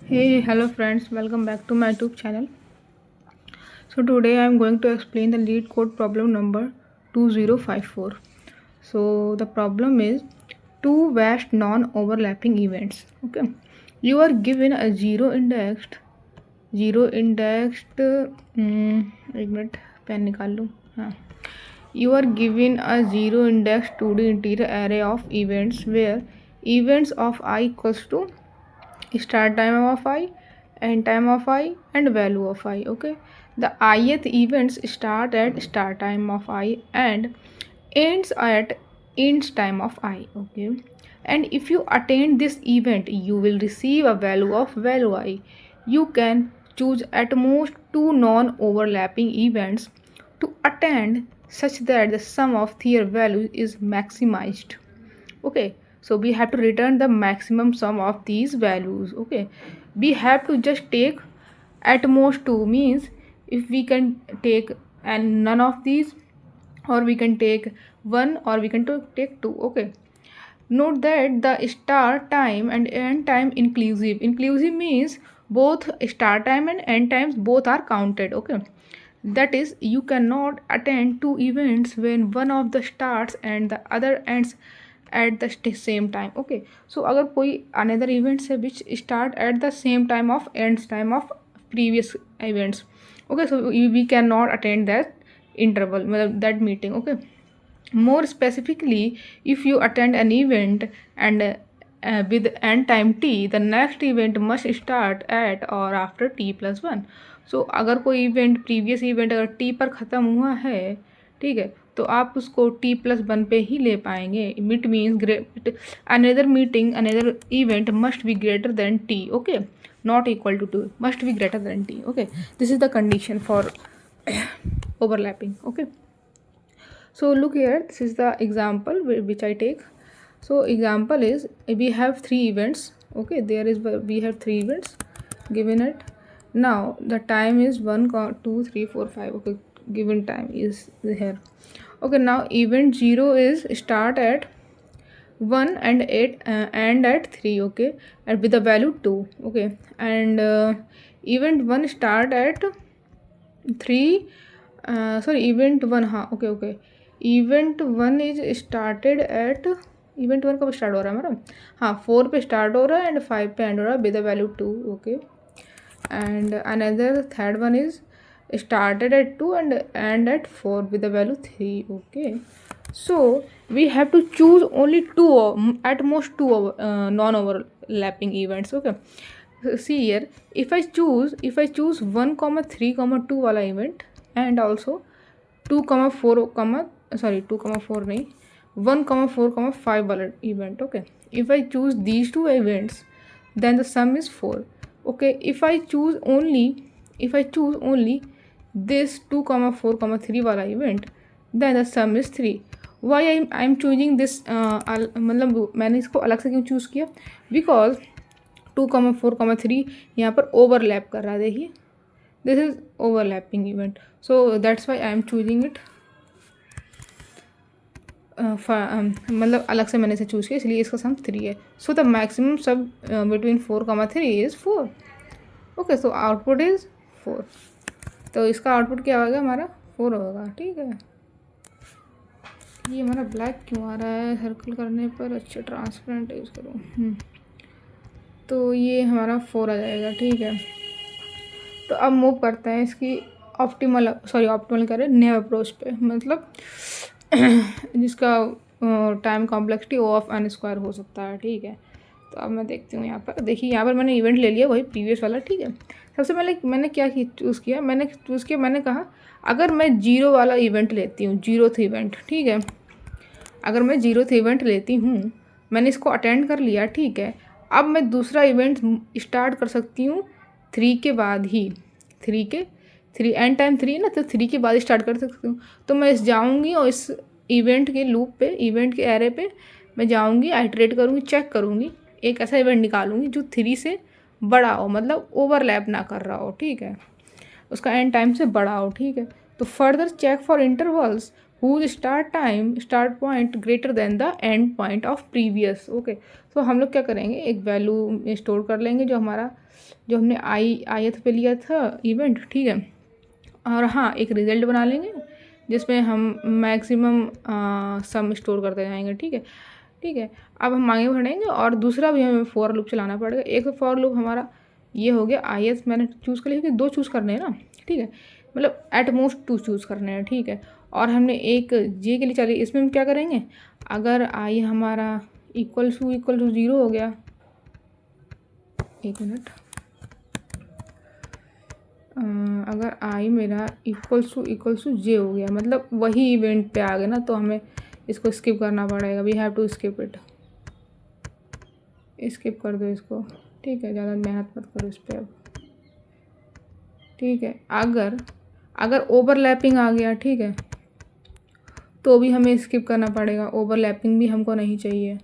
Hey, hello friends, welcome back to my YouTube channel. So today I am going to explain the lead code problem number 2054. So the problem is two vast non-overlapping events. Okay, you are given a zero indexed एक minute pen निकाल लूँ. हाँ, you are given a zero indexed 2D interior array of events where events of I equals to start time of I, end time of I, and value of I. Okay, the ith events start at start time of I and ends at ends time of I. Okay, and if you attain this event you will receive a value of value I. You can choose at most two non-overlapping events to attend such that the sum of their values is maximized. Okay, so we have to return the maximum sum of these values. Okay, we have to just take at most two, means if we can take and none of these, or we can take one, or we can take two. Okay, note that the start time and end time inclusive means both start time and end times both are counted. Okay, that is, you cannot attend two events when one of the starts and the other ends at the same time. Okay, so अगर कोई another events है which start at the same time of ends time of previous events. Okay, so we cannot attend that interval, that meeting. Okay, more specifically, if you attend an event and with end time t, the next event must start at or after t plus 1. सो अगर कोई event previous event अगर T पर ख़त्म हुआ है, ठीक है, तो आप उसको टी प्लस वन पे ही ले पाएंगे. It means another meeting another event must be greater than T. Okay, not equal to two, must be greater than T. Okay, this is the condition for overlapping. Okay, so look here, this is the example which I take. So example is we have three events. Okay, we have three events given it. Now the time is 1 2 3 4 5. Okay, given time is here. Okay, now event 0 is start at 1 and 8 and at 3. Okay, and with the value 2. Okay, and event 1 start at 3. Sorry, event 1, हाँ, okay, event 1 is started at, event 1 कब start हो रहा है हमारा? हाँ, 4 पे start हो रहा है एंड 5 पे एंड हो रहा है with the value 2. Okay, and another third one is started at 2 and at 4 with the value 3. Okay, so we have to choose only two, at most two non-overlapping events. Okay, so see here, if I choose 1, 3, 2 वाला event and also 2, 4, 2, 4 नहीं, 1, 4, 5 वाला event. Okay, if I choose these two events then the sum is 4. Okay, if I choose only this 2, 4, 3 वाला event then the sum is 3. why I'm choosing this, मतलब मैंने इसको अलग से क्यों चूज़ किया? बिकॉज 2, 4, 3 यहाँ पर ओवरलैप कर रहा है. देखिए, this is overlapping event, so that's why I am choosing it. मतलब अलग से मैंने इसे चूज़ किया, इसलिए इसका सम 3 है. सो द मैक्सिमम सब between 4, 3 is 4. Okay, so output is 4. तो इसका आउटपुट क्या होगा हमारा? 4 होगा. ठीक है, ये हमारा ब्लैक क्यों आ रहा है सर्कल करने पर? अच्छा, ट्रांसपेरेंट यूज़ करूँ. तो ये हमारा 4 आ जाएगा. ठीक है, तो अब मूव करते हैं इसकी ऑप्टिमल करें नए अप्रोच पे, मतलब जिसका time complexity O of N square हो सकता है. ठीक है, तो अब मैं देखती हूँ यहाँ पर. देखिए, यहाँ पर मैंने इवेंट ले लिया वही प्रीवियस वाला. ठीक है, सबसे पहले मैंने क्या चूज़ किया? मैंने कहा अगर मैं 0 वाला इवेंट लेती हूँ, 0th इवेंट. ठीक है, अगर मैं 0th इवेंट लेती हूँ, मैंने इसको अटेंड कर लिया. ठीक है, अब मैं दूसरा इवेंट स्टार्ट कर सकती हूँ 3 के बाद ही. 3 एंड टाइम 3 ना, तो 3 के बाद स्टार्ट कर सकती हूँ. तो मैं जाऊँगी और इस इवेंट के लूप पे, इवेंट के एरे पे मैं जाऊँगी, आइटरेट करूँगी, चेक करूँगी, एक ऐसा इवेंट निकालूँगी जो 3 से बड़ा हो, मतलब ओवरलैप ना कर रहा हो. ठीक है, उसका एंड टाइम से बड़ा हो. ठीक है, तो further check for intervals whose start point greater than the end point of previous. Okay, तो हम लोग क्या करेंगे, एक वैल्यू स्टोर कर लेंगे जो हमने ith पे लिया था इवेंट, ठीक है। और हाँ, एक रिजल्ट बना लेंगे जिसमें हम मैक्सिमम सम स्टोर करते जाएंगे, ठीक है। ठीक है, अब हम आगे बढ़ेंगे और दूसरा भी हमें फॉर लूप चलाना पड़ेगा। एक फॉर लूप हमारा ये हो गया ith मैंने चूज़ कर लिया, क्योंकि 2 चूज़ करने हैं ना, ठीक है, मतलब एट मोस्ट 2 चूज़ करने हैं, ठीक है। और हमने एक जे के लिए चलिए, इसमें हम क्या करेंगे, अगर आई हमारा इक्वल टू 0 हो गया, एक मिनट, अगर आई मेरा इक्वल टू जे हो गया, मतलब वही इवेंट पे आ गया ना, तो हमें इसको स्किप करना पड़ेगा। We have to skip it, skip कर दो इसको, ठीक है, ज़्यादा मेहनत मत करो इस पर अब, ठीक है। अगर ओवरलैपिंग आ गया, ठीक है, तो भी हमें स्किप करना पड़ेगा, ओवरलैपिंग भी हमको नहीं चाहिए,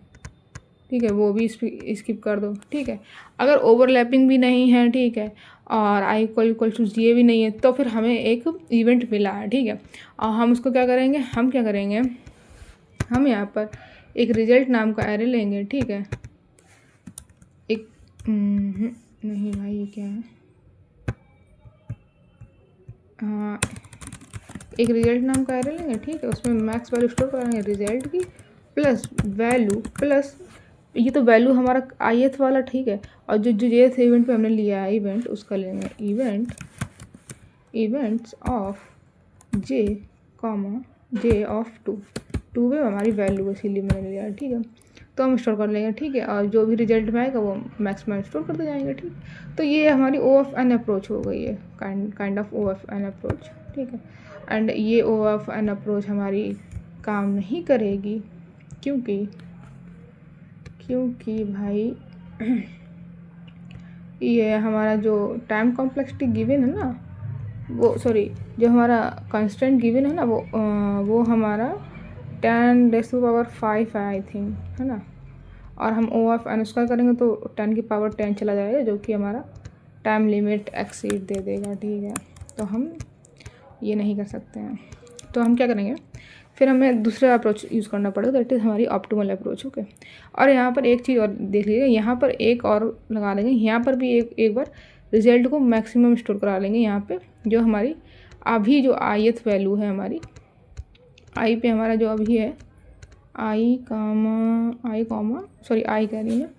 ठीक है, वो भी स्किप कर दो, ठीक है। अगर ओवरलैपिंग भी नहीं है, ठीक है, और आई इक्वल टू जे भी नहीं है, तो फिर हमें एक इवेंट मिला है, ठीक है। और हम उसको क्या करेंगे, हम यहाँ पर एक रिजल्ट नाम का एरे लेंगे, ठीक है। एक नहीं भाई, ये क्या है, हाँ, एक रिजल्ट नाम का एरे लेंगे, ठीक है, उसमें मैक्स वैल्यू स्टोर करेंगे रिजल्ट की, प्लस वैल्यू, प्लस ये तो वैल्यू हमारा ith वाला, ठीक है, और जो jth इवेंट पे हमने लिया है इवेंट, उसका लेंगे इवेंट्स ऑफ जे ऑफ 2 में हमारी वैल्यू, इसीलिए मैंने लिया है, ठीक है। तो हम स्टोर कर लेंगे, ठीक है, और जो भी रिजल्ट में आएगा वो मैक्सिमम स्टोर करते जाएंगे, ठीक। तो ये हमारी OFN अप्रोच हो गई है, काइंड ऑफ OFN अप्रोच, ठीक है। एंड ये OFN अप्रोच हमारी काम नहीं करेगी, क्योंकि भाई ये हमारा जो टाइम कॉम्प्लेक्सिटी गिवन है ना, वो सॉरी, जो हमारा कंस्टेंट गिवन है ना, वो हमारा 10⁵ है आई थिंक, है ना। और हम OFN स्क्वायर करेंगे तो 10⁻10 चला जाएगा, जो कि हमारा टाइम लिमिट एक्सीड दे देगा, ठीक है। तो हम ये नहीं कर सकते हैं, तो हम क्या करेंगे, फिर हमें दूसरा अप्रोच यूज़ करना पड़ेगा, दैट इज़ हमारी ऑप्टिमल अप्रोच, ओके। और यहाँ पर एक चीज़ और देख लीजिए, यहाँ पर एक और लगा देंगे, यहाँ पर भी एक बार रिजल्ट को मैक्सिमम स्टोर करा लेंगे। यहाँ पे जो हमारी अभी जो ith वैल्यू है हमारी, आई पे हमारा जो अभी है आई कह रही है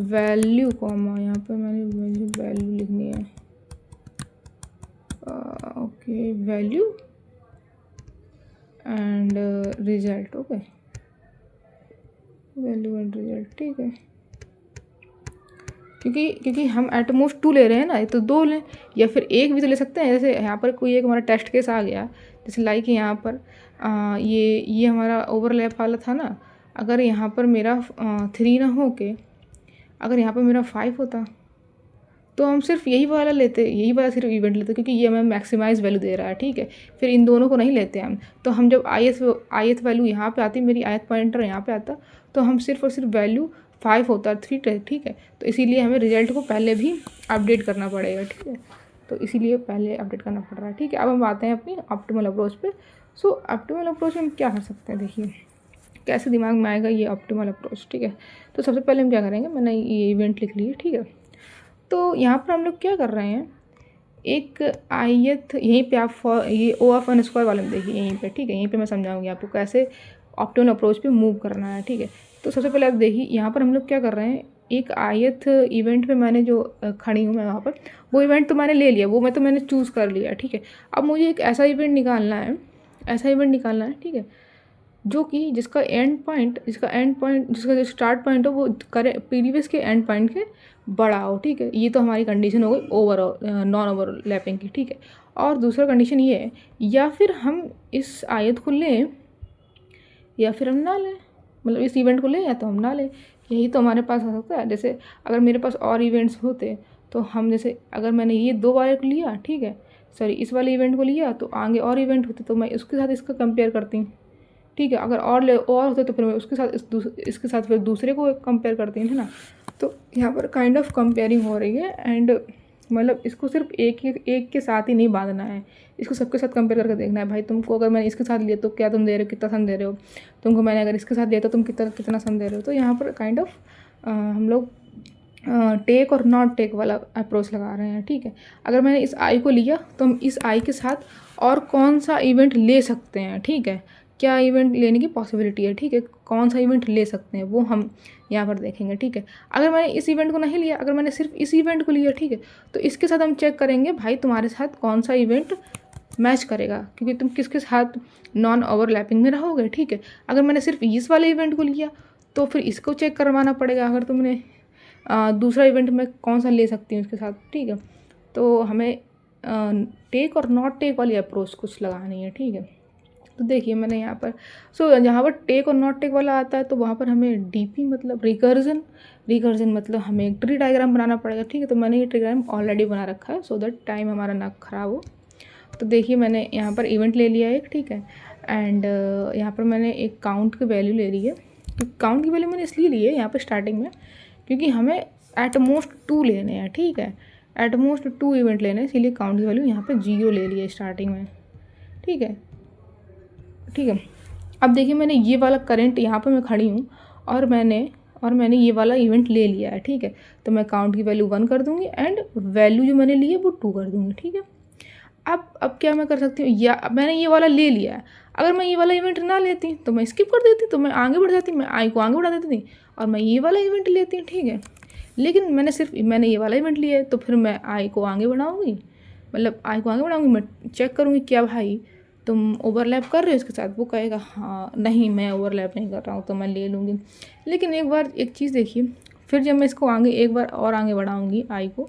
वैल्यू कॉमा, यहाँ पर मैंने वैल्यू लिखनी है, okay, value and result, okay, value and result, ठीक है। क्योंकि हम एट मोस्ट 2 ले रहे हैं ना, तो 2 लें या फिर एक भी तो ले सकते हैं। जैसे यहाँ पर कोई एक हमारा टेस्ट केस आ गया, जैसे लाइक यहाँ पर ये हमारा ओवरलैप वाला था ना, अगर यहाँ पर मेरा 3 ना हो के अगर यहाँ पर मेरा 5 होता, तो हम सिर्फ यही वाला सिर्फ इवेंट लेते, क्योंकि ये हमें मैक्सिमाइज वैल्यू दे रहा है, ठीक है। फिर इन दोनों को नहीं लेते हम। तो हम जब ith वैल्यू यहाँ पे आती, मेरी ith पॉइंटर यहाँ पे आता, तो हम सिर्फ और सिर्फ वैल्यू 5 होता, 3, ठीक है। तो इसीलिए हमें रिजल्ट को पहले भी अपडेट करना पड़ेगा, ठीक है। तो इसीलिए पहले अपडेट करना पड़ रहा है, ठीक है। अब हम आते हैं अपनी ऑप्टिमल अप्रोच पे। सो ऑप्टिमल अप्रोच में हम क्या कर सकते हैं, देखिए कैसे दिमाग में आएगा ये ऑप्टिमल अप्रोच, ठीक है। तो सबसे पहले हम क्या करेंगे, मैंने ये इवेंट लिख ली है, ठीक है। तो यहाँ पर हम लोग क्या कर रहे हैं, एक ith यहीं पे आप ये OFN स्क्वायर वाले में देखिए, यहीं पे, ठीक है। यहीं पे मैं समझाऊंगी आपको कैसे ऑप्टिमल अप्रोच पे मूव करना है, ठीक है। तो सबसे पहले आप देखिए, यहाँ पर हम लोग क्या कर रहे हैं, एक ith इवेंट पे मैंने जो खड़ी हूँ मैं वहाँ पर, वो इवेंट तो मैंने ले लिया, वो मैंने चूज़ कर लिया, ठीक है। अब मुझे एक ऐसा इवेंट निकालना है, ठीक है, जो कि जिसका जो स्टार्ट पॉइंट हो वो प्रीवियस के एंड पॉइंट के बड़ा हो, ठीक है। ये तो हमारी कंडीशन हो गई नॉन ओवरलैपिंग की, ठीक है। और दूसरा कंडीशन ये है, या फिर हम इस आयत को लें या फिर हम ना लें, मतलब इस इवेंट को लें या तो हम ना लें, यही तो हमारे पास हो सकता है। जैसे अगर मेरे पास और इवेंट्स होते, तो हम जैसे अगर मैंने ये 2 बार को लिया, ठीक है, सॉरी इस वाले इवेंट को लिया, तो आगे और इवेंट होते तो मैं उसके साथ इसका कंपेयर करती हूँ, ठीक है। अगर और होते तो फिर मैं उसके साथ इसके साथ फिर दूसरे को कंपेयर करती हूँ, है ना। तो यहाँ पर काइंड ऑफ कंपेयरिंग हो रही है, एंड मतलब इसको सिर्फ एक के साथ ही नहीं बांधना है, इसको सबके साथ कंपेयर करके देखना है। भाई तुमको अगर मैंने इसके साथ लिया तो क्या तुम दे रहे हो, कितना सम दे रहे हो, तुमको मैंने अगर इसके साथ लिया तो तुम कितना सम दे रहे हो। तो यहाँ पर काइंड ऑफ हम लोग टेक और नॉट टेक वाला अप्रोच लगा रहे हैं, ठीक है। अगर मैंने इस आई को लिया तो हम इस आई के साथ और कौन सा इवेंट ले सकते हैं, ठीक है, क्या इवेंट लेने की पॉसिबिलिटी है, ठीक है, कौन सा इवेंट ले सकते हैं वो हम यहाँ पर देखेंगे, ठीक है। अगर मैंने इस इवेंट को नहीं लिया, अगर मैंने सिर्फ इस इवेंट को लिया, ठीक है, तो इसके साथ हम चेक करेंगे भाई तुम्हारे साथ कौन सा इवेंट मैच करेगा, क्योंकि तुम किसके साथ नॉन ओवरलैपिंग में रहोगे, ठीक है। अगर मैंने सिर्फ इस वाले इवेंट को लिया तो फिर इसको चेक करवाना पड़ेगा, अगर तुमने दूसरा इवेंट में कौन सा ले सकती हूँ उसके साथ, ठीक है। तो हमें टेक और नॉट टेक वाली अप्रोच कुछ लगानी है, ठीक है। तो देखिए मैंने यहाँ पर जहाँ पर टेक और नॉट टेक वाला आता है तो वहाँ पर हमें डीपी मतलब रिकर्जन मतलब हमें एक ट्री डायग्राम बनाना पड़ेगा, ठीक है। तो मैंने ये ट्री डायग्राम ऑलरेडी बना रखा है सो दैट टाइम हमारा ना ख़राब हो। तो देखिए मैंने यहाँ पर इवेंट ले लिया एक, ठीक है, एंड यहाँ पर मैंने एक काउंट की वैल्यू ले ली है। तो काउंट की वैल्यू मैंने इसलिए ली है यहाँ पर स्टार्टिंग में क्योंकि हमें एटमोस्ट 2 लेने हैं, ठीक है, एटमोस्ट 2 इवेंट लेने हैं, इसीलिए काउंट की वैल्यू यहाँ पे 0 ले लिया स्टार्टिंग में, ठीक है। अब देखिए मैंने ये वाला करंट यहाँ पे मैं खड़ी हूँ और मैंने ये वाला इवेंट ले लिया है, ठीक है। तो मैं काउंट की वैल्यू 1 कर दूँगी एंड वैल्यू जो मैंने ली है वो 2 कर दूँगी, ठीक है। अब क्या मैं कर सकती हूँ, या मैंने ये वाला ले लिया है, अगर मैं ये वाला इवेंट ना लेती तो मैं स्किप कर देती, तो मैं आगे बढ़ जाती, मैं आई को आगे बढ़ा देती थी और मैं ये वाला इवेंट लेती, ठीक है। लेकिन मैंने ये वाला इवेंट लिया है तो फिर मैं आई को आगे बढ़ाऊँगी, मतलब आई को आगे बढ़ाऊँगी, मैं चेक करूँगी क्या भाई तुम ओवरलैप कर रहे हो इसके साथ, वो कहेगा हाँ नहीं मैं ओवरलैप नहीं कर रहा हूँ तो मैं ले लूँगी। लेकिन एक बार एक चीज़ देखिए, फिर जब मैं इसको आगे एक बार और आगे बढ़ाऊँगी आई को,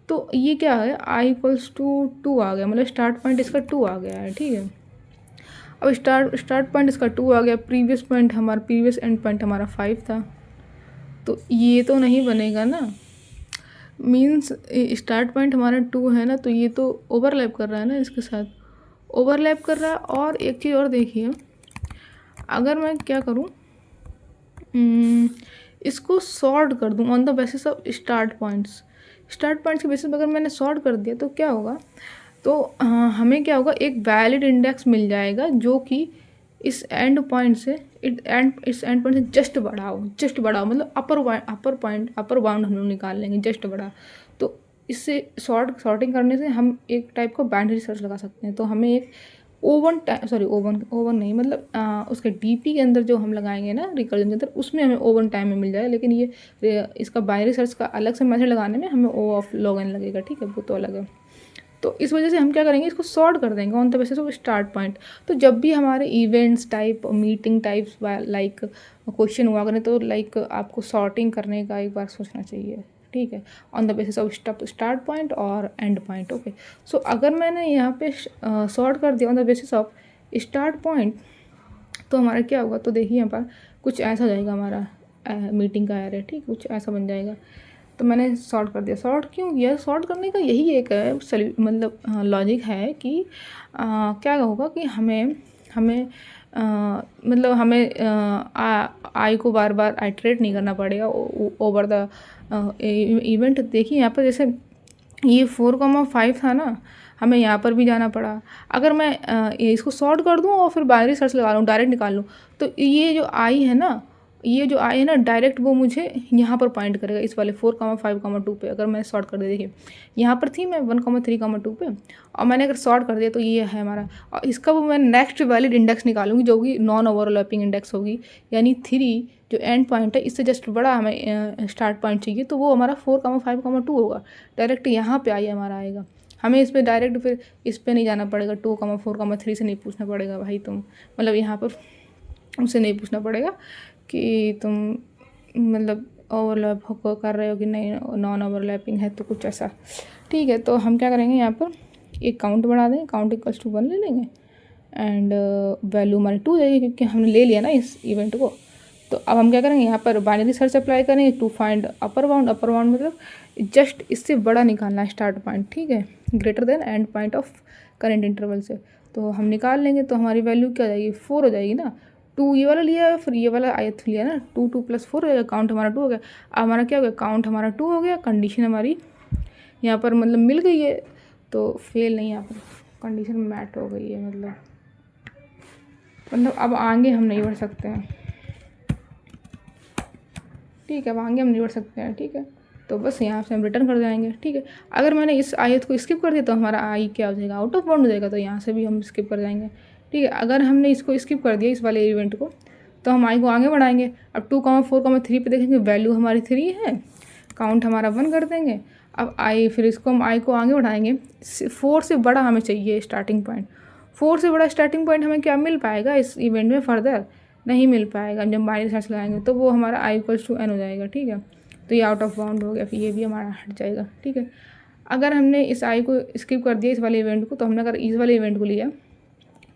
तो ये क्या है आई इक्वल्स टू 2 आ गया, मतलब स्टार्ट पॉइंट इसका 2 आ गया है, ठीक है। अब स्टार्ट पॉइंट इसका 2 आ गया, प्रीवियस एंड पॉइंट हमारा 5 था, तो ये तो नहीं बनेगा ना, मीन्स स्टार्ट पॉइंट हमारा 2 है ना, तो ये तो ओवरलैप कर रहा है ना, इसके साथ ओवरलैप कर रहा है। और एक चीज़ और देखिए, अगर मैं क्या करूँ, इसको सॉर्ट कर दूँ on the basis of start points के बेसिस पर अगर मैंने सॉर्ट कर दिया तो क्या होगा, तो हमें क्या होगा, एक वैलिड इंडेक्स मिल जाएगा जो कि इस एंड पॉइंट से जस्ट बढ़ाओ मतलब अपर बाउंड हम लोग निकाल लेंगे, जस्ट बढ़ा। तो इससे सॉर्टिंग करने से हम एक टाइप का बाइनरी सर्च लगा सकते हैं। तो हमें एक ओवन नहीं मतलब उसके डीपी के अंदर जो हम लगाएंगे ना रिकर्जन के अंदर, उसमें हमें ओवन टाइम में मिल जाए, लेकिन ये इसका बाइनरी सर्च का अलग से मेथड लगाने में हमें ओ ऑफ लॉग एन लगेगा, ठीक है, वो तो अलग है। तो इस वजह से हम क्या करेंगे, इसको सॉर्ट कर देंगे on the basis of start point. तो जब भी हमारे events type meeting types like question हुआ करें तो लाइक आपको सॉर्टिंग करने का एक बार सोचना चाहिए, ठीक है, on the basis of start point और एंड पॉइंट, ओके। सो अगर मैंने यहाँ पे सॉर्ट कर दिया on the basis of start point तो हमारा क्या होगा, तो देखिए यहाँ पर कुछ ऐसा हो जाएगा हमारा मीटिंग का एरे, ठीक, कुछ ऐसा बन जाएगा। तो मैंने सॉर्ट कर दिया। सॉर्ट क्यों किया, सॉर्ट करने का यही एक मतलब लॉजिक है कि क्या होगा कि हमें मतलब हमें आई को बार बार आइट्रेट नहीं करना पड़ेगा ओवर द इवेंट। देखिए यहाँ पर जैसे ये 4,5 था ना, हमें यहाँ पर भी जाना पड़ा। अगर मैं इसको सॉर्ट कर दूँ और फिर बाइनरी सर्च लगा लूँ, डायरेक्ट निकाल लूँ, तो ये जो आई है ना डायरेक्ट वो मुझे यहाँ पर पॉइंट करेगा, इस वाले 4,5,2 पे। अगर मैं सॉर्ट कर दिया, देखिए यहाँ पर थी मैं 1,3,2 पे, और मैंने अगर सॉर्ट कर दिया तो ये है हमारा, और इसका वो मैं नेक्स्ट वैलिड इंडेक्स निकालूंगी जो कि नॉन ओवरलैपिंग इंडेक्स होगी, यानी 3 जो एंड पॉइंट है इससे जस्ट बड़ा हमें स्टार्ट पॉइंट चाहिए, तो वो हमारा 4,5,2 होगा, डायरेक्ट यहाँ पे आई हमारा आएगा। हमें इस पर डायरेक्ट फिर इस पर नहीं जाना पड़ेगा, 2,4,3 से नहीं पूछना पड़ेगा भाई तुम, मतलब यहाँ पर उनसे नहीं पूछना पड़ेगा कि तुम मतलब ओवरलैप कर रहे हो कि नहीं, नॉन ओवरलैपिंग है तो कुछ ऐसा, ठीक है। तो हम क्या करेंगे, यहाँ पर एक काउंट बढ़ा देंगे, काउंट इक्वल्स टू 1 ले लेंगे एंड वैल्यू हमारी 2 जाएगी क्योंकि हमने ले लिया ना इस इवेंट को। तो अब हम क्या करेंगे, यहाँ पर बाइनरी सर्च अप्लाई करेंगे टू फाइंड अपर बाउंड मतलब जस्ट इससे बड़ा निकालना है स्टार्ट पॉइंट, ठीक है, greater than and point of current interval से। तो हम निकाल लेंगे तो हमारी वैल्यू क्या हो जाएगी, 4 हो जाएगी ना। 2 ये वाला लिया, फिर ये वाला आयत लिया ना, 2 + 4 हो जाएगा, काउंट हमारा 2 हो गया। अब हमारा क्या हो गया, काउंट हमारा 2 हो गया, कंडीशन हमारी यहाँ पर मतलब मिल गई है तो फेल नहीं, यहाँ पर कंडीशन मैट हो गई है, मतलब अब आगे हम नहीं बढ़ सकते हैं। ठीक है, अब आगे हम नहीं बढ़ सकते हैं। ठीक है, तो बस यहाँ से हम रिटर्न कर जाएंगे। ठीक है, अगर मैंने इस आयत को स्किप कर दिया तो हमारा आई क्या हो जाएगा, आउट ऑफ बाउंड हो जाएगा, तो यहाँ से भी हम स्किप कर जाएंगे। ठीक है, अगर हमने इसको स्किप कर दिया इस वाले इवेंट को तो हम आई को आगे बढ़ाएंगे। अब 2,4,3 पे देखेंगे वैल्यू हमारी 3 है, काउंट हमारा 1 कर देंगे। अब आई, फिर इसको हम आई को आगे बढ़ाएंगे। 4 से बड़ा हमें चाहिए स्टार्टिंग पॉइंट। 4 से बड़ा स्टार्टिंग पॉइंट हमें क्या मिल पाएगा इस इवेंट में, फर्दर नहीं मिल पाएगा। जब बाइनरी सर्च लगाएंगे तो वो हमारा आई इक्वल्स टू एन हो जाएगा। ठीक है, तो ये आउट ऑफ बाउंड हो गया, फिर ये भी हमारा हट जाएगा। ठीक है, अगर हमने इस आई को स्किप कर दिया इस वाले इवेंट को, तो हमने अगर इस वाले इवेंट को लिया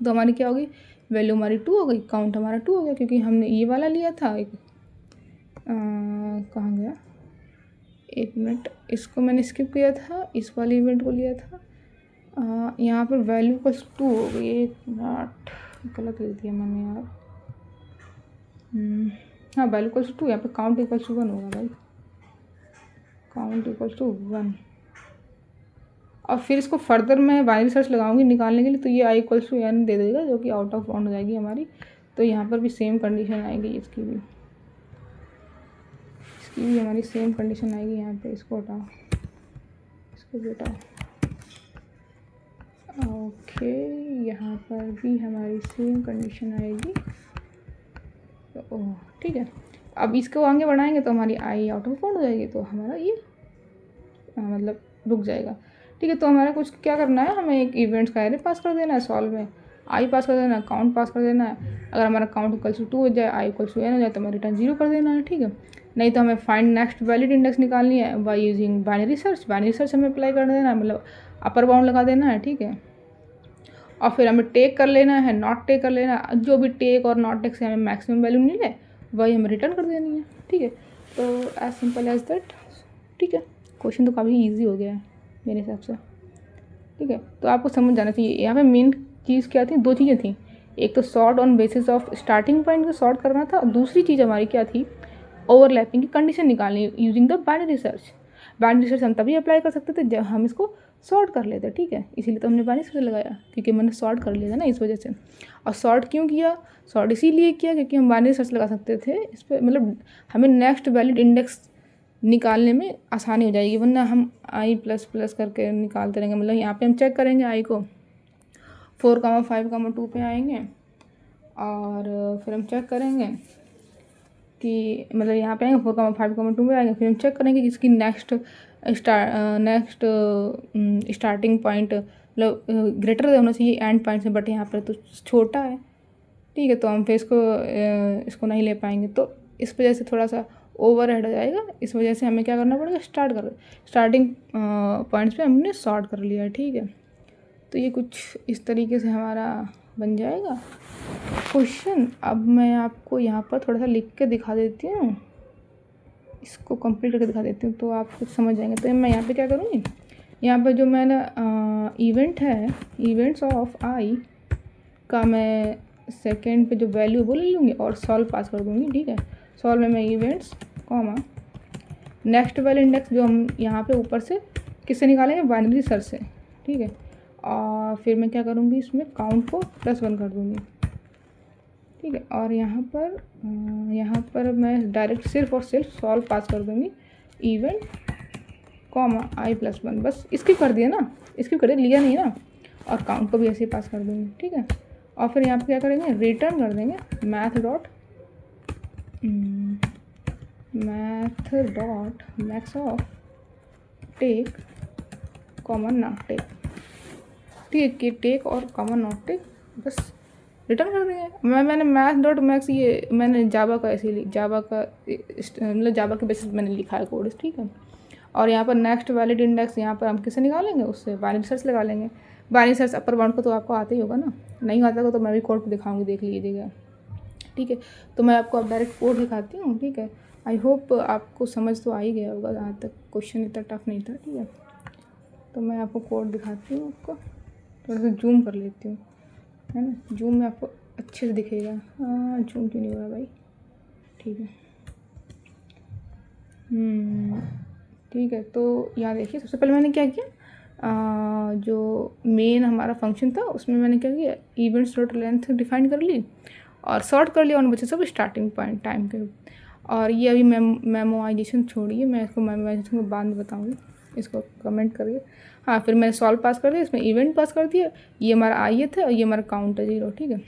तो हमारी क्या होगी, वैल्यू हमारी 2 हो गई, काउंट हमारा 2 हो गया, क्योंकि हमने ये वाला लिया था। एक कहाँ गया, एक मिनट, इसको मैंने स्किप किया था, इस वाले इवेंट को लिया था। यहाँ पर वैल्यू इक्वल्स 2 हो गई। एक मिनट, गलत लिख दिया मैंने यार। हाँ, वैल्यू इक्वल्स टू, यहाँ पे काउंट इक्वल्स टू 1 होगा भाई, काउंट इक्वल्स टू 1। और फिर इसको फर्दर मैं बाइनरी सर्च लगाऊंगी निकालने के लिए, तो ये आई इक्वल्स टू एन दे देगा, जो कि आउट ऑफ बाउंड हो जाएगी हमारी। तो यहाँ पर भी सेम कंडीशन आएगी, इसकी भी हमारी सेम कंडीशन आएगी। यहाँ पे इसको हटाओ, इसको भी हटाओ। ओके, यहाँ पर भी हमारी सेम कंडीशन आएगी। तो ठीक है, अब इसको आगे बढ़ाएंगे तो हमारी आई आउट ऑफ बाउंड हो जाएगी, तो हमारा ये मतलब रुक जाएगा। ठीक है, तो हमारा कुछ क्या करना है, हमें एक इवेंट्स का एरे पास कर देना है, सॉल्व में आई पास कर देना है, काउंट पास कर देना है। अगर हमारा काउंट इक्वल्स टू 2 हो जाए, आई इक्वल्स टू एन हो जाए, तो हमें रिटर्न 0 कर देना है। ठीक है, नहीं तो हमें फाइंड नेक्स्ट वैलिड इंडेक्स निकालनी है by using binary search. Binary search हमें अप्लाई कर देना है, मतलब अपर बाउंड लगा देना है। ठीक है, और फिर हमें टेक कर लेना है, नॉट टेक कर लेना है। जो भी टेक और नॉट टेक से हमें मैक्सिमम वैल्यू मिले वही हमें रिटर्न कर देनी है। ठीक है, तो एज सिंपल एज दैट। ठीक है, क्वेश्चन तो काफ़ी ईजी हो गया है मेरे हिसाब से। ठीक है, तो आपको समझ जाना चाहिए यहाँ पे मेन चीज़ क्या थी, 2 चीज़ें थी। एक तो sort on basis of starting point को सॉर्ट करना था, और दूसरी चीज़ हमारी क्या थी, ओवरलैपिंग की कंडीशन निकालनी using the binary search. Binary search हम तभी अप्लाई कर सकते थे जब हम इसको सॉर्ट कर लेते। ठीक है, इसीलिए तो हमने बाइनरी सर्च लगाया, क्योंकि मैंने सॉर्ट कर लिया था ना, इस वजह से। और सॉर्ट क्यों किया, सॉर्ट इसीलिए किया क्योंकि हम बाइनरी सर्च लगा सकते थे इस पर, मतलब हमें नेक्स्ट वैलिड इंडेक्स निकालने में आसानी हो जाएगी, वरना हम आई प्लस प्लस करके निकालते रहेंगे। मतलब यहाँ पे हम चेक करेंगे आई को 4,5,2 पे आएंगे, और फिर हम चेक करेंगे कि मतलब यहाँ पे आएंगे 4,5,2 में आएंगे, फिर हम चेक करेंगे कि इसकी नेक्स्ट स्टार्टिंग पॉइंट मतलब ग्रेटर होना चाहिए एंड पॉइंट से, बट यहाँ पर तो छोटा है। ठीक है, तो हम फिर इसको नहीं ले पाएंगे, तो इस वजह से थोड़ा सा ओवर हेड हो जाएगा। इस वजह से हमें क्या करना पड़ेगा, स्टार्टिंग पॉइंट्स पे हमने सॉर्ट कर लिया है। ठीक है, तो ये कुछ इस तरीके से हमारा बन जाएगा क्वेश्चन। अब मैं आपको यहाँ पर थोड़ा सा लिख के दिखा देती हूँ, इसको कंप्लीट करके दिखा देती हूँ, तो आप कुछ समझ जाएंगे। तो मैं यहाँ पे क्या करूँगी, यहाँ पर जो मैंने इवेंट है, इवेंट्स ऑफ आई का मैं सेकेंड पे जो वैल्यू वो ले लूँगी और सॉल्व पास कर दूँगी। ठीक है, सॉल्व में मैं events comma next value index जो हम यहाँ पे ऊपर से किससे निकालेंगे, बाइनरी सर्च से। ठीक है, और फिर मैं क्या करूँगी, इसमें काउंट को +1 कर दूँगी। ठीक है, और यहाँ पर मैं डायरेक्ट सिर्फ और सिर्फ सॉल्व पास कर दूँगी, इवेंट कॉमा i+1। बस इसकी कर दिया ना, इसकी कर दिया, लिया नहीं ना, और काउंट को भी ऐसे ही पास कर दूँगी। ठीक है, और फिर यहाँ पे क्या करेंगे, रिटर्न कर देंगे math dot max of take common not take. ठीक है, कि टेक और कॉमन नॉट टेक बस रिटर्न कर देंगे। मैंने मैथ डॉट मैक्स, ये मैंने जावा का ऐसे जावा का मतलब जावा के बेसिस मैंने लिखा है कोड। ठीक है, और यहाँ पर नेक्स्ट वैलिड इंडेक्स यहाँ पर हम किसे निकालेंगे, उससे बाइनरी सर्च लगा लेंगे। बाइनरी सर्च अपर बाउंड को तो आपको आते ही होगा ना, नहीं आता हो तो मैं भी कोड को दिखाऊंगी, देख लीजिएगा। ठीक है, तो मैं आपको अब डायरेक्ट कोड दिखाती हूँ। ठीक है, आई होप आपको समझ तो आ ही गया होगा, जहाँ तक क्वेश्चन इतना टफ नहीं था। ठीक है, तो मैं आपको कोड दिखाती हूँ, आपको थोड़ा सा जूम कर लेती हूँ, है ना, जूम में आपको अच्छे से दिखेगा। हाँ, जूम क्यों नहीं हो रहा भाई। ठीक है, ठीक है। तो यहाँ देखिए सबसे पहले मैंने क्या किया, जो मेन हमारा फंक्शन था उसमें मैंने क्या किया, इवेंट्स डॉट लेंथ डिफाइन कर ली और सॉर्ट कर लिया उन बच्चे सब स्टार्टिंग पॉइंट टाइम के। और ये अभी मेमोराइजेशन छोड़िए, मैं इसको मेमोराइजेशन के बाद में बताऊँगी, इसको कमेंट करिए। हाँ, फिर मैंने सॉल्व पास कर दिया, इसमें इवेंट पास कर दिया, ये हमारा आई था और ये हमारा काउंट है 0, ठीक है।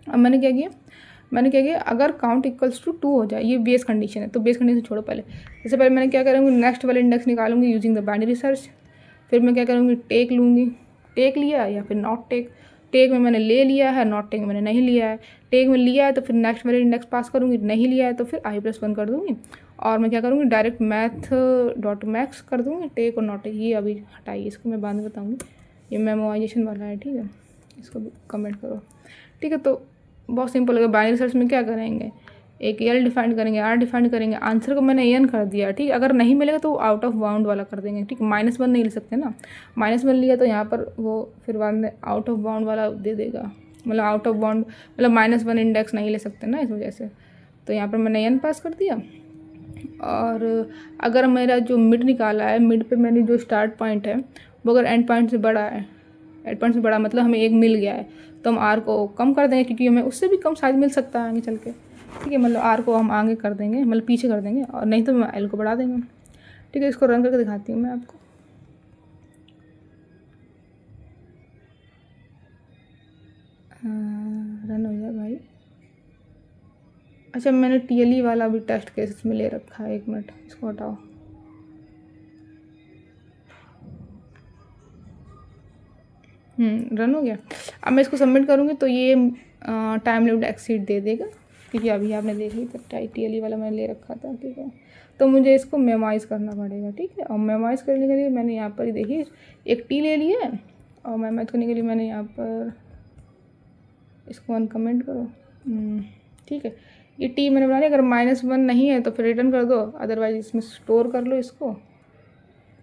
अब मैंने क्या किया, अगर काउंट इक्वल्स टू 2 हो जाए, ये बेस कंडीशन है, तो बेस कंडीशन छोड़ो पहले। इससे पहले मैंने क्या करूँगी, नेक्स्ट वाला इंडेक्स निकालूंगी यूजिंग द बाइनरी सर्च। फिर मैं क्या करूँगी, टेक लूँगी, टेक लिया या फिर नॉट टेक, टेक में मैंने ले लिया है, नॉट टेक में मैंने नहीं लिया है। टेक में लिया है तो फिर नेक्स्ट वाले इंडेक्स पास करूँगी, नहीं लिया है तो फिर i+1 कर दूँगी। और मैं क्या करूँगी, डायरेक्ट मैथ डॉट मैक्स कर दूँगी, टेक और नॉट टेक ये अभी हटाइए, इसको मैं बाद में बताऊँगी। ये मेमोराइजेशन वाला है, ठीक है, इसको भी कमेंट करो, ठीक है। तो बहुत सिंपल है, बाइनरी सर्च में क्या करेंगे, एक एल डिफाइन करेंगे, आर डिफाइन करेंगे, आंसर को मैंने एन कर दिया, ठीक है। अगर नहीं मिलेगा तो आउट ऑफ बाउंड वाला कर देंगे, ठीक है। -1 नहीं ले सकते ना, -1 लिया तो यहाँ पर वो फिर बाद में आउट ऑफ बाउंड वाला दे देगा, मतलब आउट ऑफ बाउंड मतलब -1 इंडेक्स नहीं ले सकते ना इस वजह से। तो यहाँ पर मैंने एन पास कर दिया। और अगर मेरा जो मिड निकाला है, मिड पे मैंने जो स्टार्ट पॉइंट है वो अगर एंड पॉइंट से बड़ा है, एंड पॉइंट से बड़ा मतलब हमें 1 मिल गया है, तो हम आर को कम कर देंगे, क्योंकि हमें उससे भी कम शायद मिल सकता है आगे चल के, ठीक है। मतलब आर को हम आगे कर देंगे, मतलब पीछे कर देंगे, और नहीं तो एल को बढ़ा देंगे, ठीक है। इसको रन करके दिखाती हूँ मैं आपको। रन हो गया भाई। अच्छा, मैंने TLE वाला भी टेस्ट केस इसमें ले रखा है, 1 मिनट इसको हटाओ। रन हो गया। अब मैं इसको सबमिट करूँगी तो ये टाइम लिमिट एक्सीड दे देगा, क्योंकि अभी आपने देख ली तो TLE वाला मैंने ले रखा था, ठीक है। तो मुझे इसको मेमोराइज़ करना पड़ेगा, ठीक है। और मेमोराइज़ करने के लिए मैंने यहाँ पर ही देखिए एक टी ले लिया है, और मेमोराइज़ करने के लिए मैंने यहाँ पर इसको अनकमेंट करो, ठीक है। ये टी मैंने बना लिया। अगर -1 नहीं है तो फिर रिटर्न कर दो, अदरवाइज इसमें स्टोर कर लो, इसको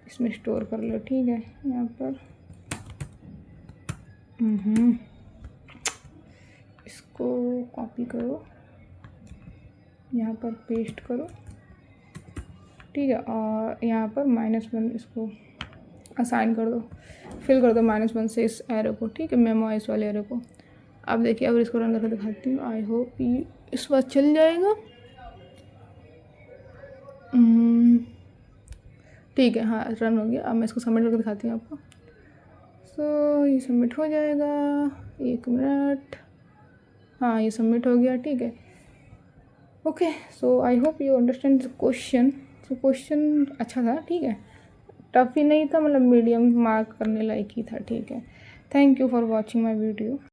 इसमें स्टोर कर लो, ठीक है। यहाँ पर इसको कॉपी करो, यहाँ पर पेस्ट करो, ठीक है। और यहाँ पर -1 इसको असाइन कर दो, फिल कर दो -1 से इस एरो को, ठीक है, मेमोराइज वाले एरो को। अब देखिए, अब इसको रन करके दिखाती हूँ। आई होप ये इस बार चल जाएगा, ठीक है। हाँ, रन हो गया। अब मैं इसको सबमिट करके दिखाती हूँ आपको। सो ये सबमिट हो जाएगा, 1 मिनट। हाँ, ये सबमिट हो गया, ठीक है। Okay, so I hope you understand the question. So question अच्छा था, ठीक है, टफ ही नहीं था, मतलब मीडियम मार्क करने लायक ही था, ठीक है। Thank you for watching my video.